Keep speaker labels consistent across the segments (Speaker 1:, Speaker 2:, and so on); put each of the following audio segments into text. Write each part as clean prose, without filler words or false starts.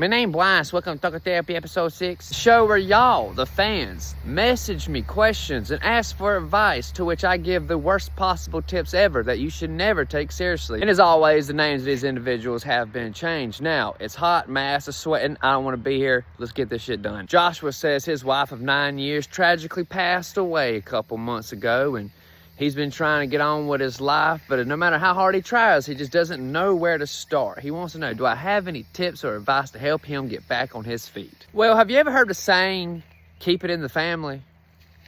Speaker 1: My name Bryce, welcome to Talk Therapy episode 6. Show where y'all, the fans, message me questions and ask for advice, to which I give the worst possible tips ever that you should never take seriously. And as always, the names of these individuals have been changed. Now, it's hot, my ass is sweating, I don't want to be here, let's get this shit done. Joshua says his wife of 9 years tragically passed away a couple months ago, and he's been trying to get on with his life, but no matter how hard he tries, he just doesn't know where to start. He wants to know, do I have any tips or advice to help him get back on his feet? Well, have you ever heard the saying, keep it in the family?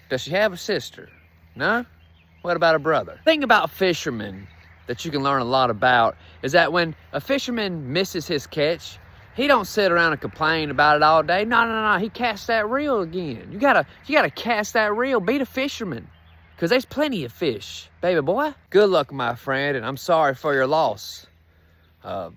Speaker 1: Does she have a sister? No? What about a brother? The thing about fishermen that you can learn a lot about is that when a fisherman misses his catch, he don't sit around and complain about it all day. No. He casts that reel again. You gotta cast that reel. Be the fisherman. Because there's plenty of fish, baby boy. Good luck, my friend, and I'm sorry for your loss. I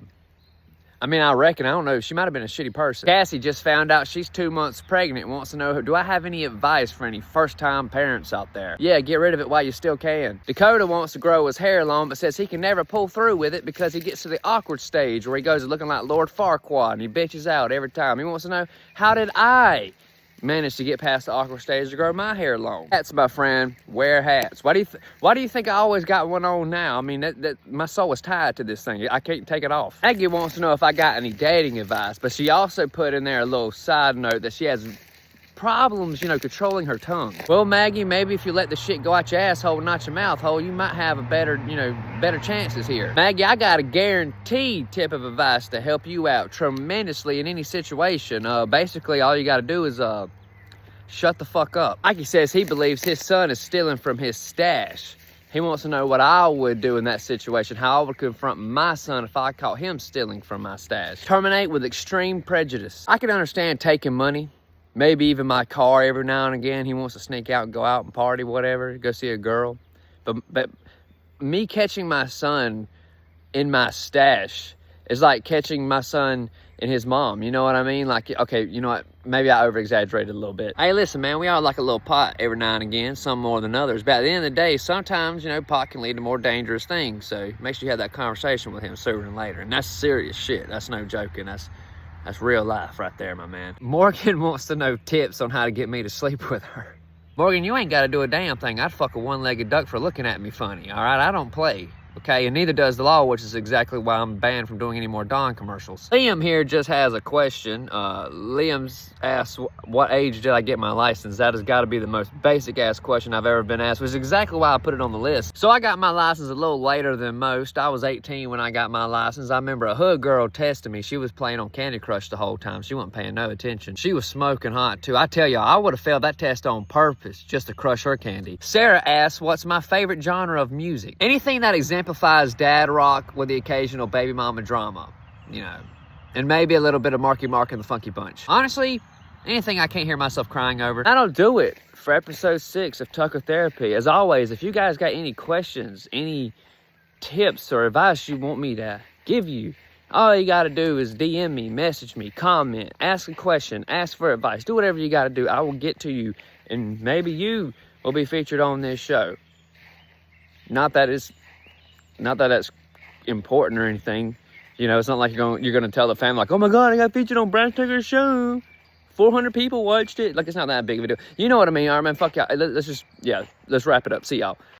Speaker 1: don't know, she might have been a shitty person. Cassie just found out she's 2 months pregnant and wants to know, do I have any advice for any first-time parents out there? Yeah, get rid of it while you still can. Dakota wants to grow his hair long, but says he can never pull through with it because he gets to the awkward stage where he goes looking like Lord Farquaad and he bitches out every time. He wants to know, how did I managed to get past the awkward stage to grow my hair long? Hats, my friend, wear hats. Why do you think I always got one on now? I mean, that my soul is tied to this thing. I can't take it off. Maggie wants to know if I got any dating advice, but she also put in there a little side note that she has problems, controlling her tongue. Well, Maggie, maybe if you let the shit go out your asshole and not your mouth hole, you might have a better chances here. Maggie, I got a guaranteed tip of advice to help you out tremendously in any situation. Basically, all you got to do is shut the fuck up. Mikey says he believes his son is stealing from his stash. He wants to know what I would do in that situation, how I would confront my son if I caught him stealing from my stash. Terminate with extreme prejudice. I can understand taking money, maybe even my car every now and again. He wants to sneak out and go out and party, whatever, go see a girl. But me catching my son in my stash is like catching my son in his mom, you know what I mean? Like, okay, you know what? Maybe I over-exaggerated a little bit. Hey, listen, man, we all like a little pot every now and again, some more than others. But at the end of the day, sometimes, pot can lead to more dangerous things. So make sure you have that conversation with him sooner than later. And that's serious shit. That's no joking. That's real life right there, my man. Morgan wants to know tips on how to get me to sleep with her. Morgan, you ain't got to do a damn thing. I'd fuck a one-legged duck for looking at me funny, all right? I don't play. Okay, and neither does the law, which is exactly why I'm banned from doing any more Dawn commercials. Liam here just has a question. Liam's asked, what age did I get my license? That has got to be the most basic ass question I've ever been asked, which is exactly why I put it on the list. So I got my license a little later than most. I was 18 when I got my license. I remember a hood girl testing me. She was playing on Candy Crush the whole time. She wasn't paying no attention. She was smoking hot too. I tell y'all, I would have failed that test on purpose just to crush her candy. Sarah asks, what's my favorite genre of music? Anything that exemplifies dad rock with the occasional baby mama drama, and maybe a little bit of Marky Mark and the Funky Bunch. Honestly, anything I can't hear myself crying over. That'll do it for episode 6 of Tucker Therapy. As always, if you guys got any questions, any tips or advice you want me to give you, all you got to do is DM me, message me, comment, ask a question, ask for advice. Do whatever you got to do. I will get to you, and maybe you will be featured on this show. Not that that's important or anything. It's not like you're gonna tell the family, like, oh my God, I got featured on Brad Tucker's show. 400 people watched it. Like, it's not that big of a deal. You know what I mean? All right, man, fuck y'all. Let's wrap it up. See y'all.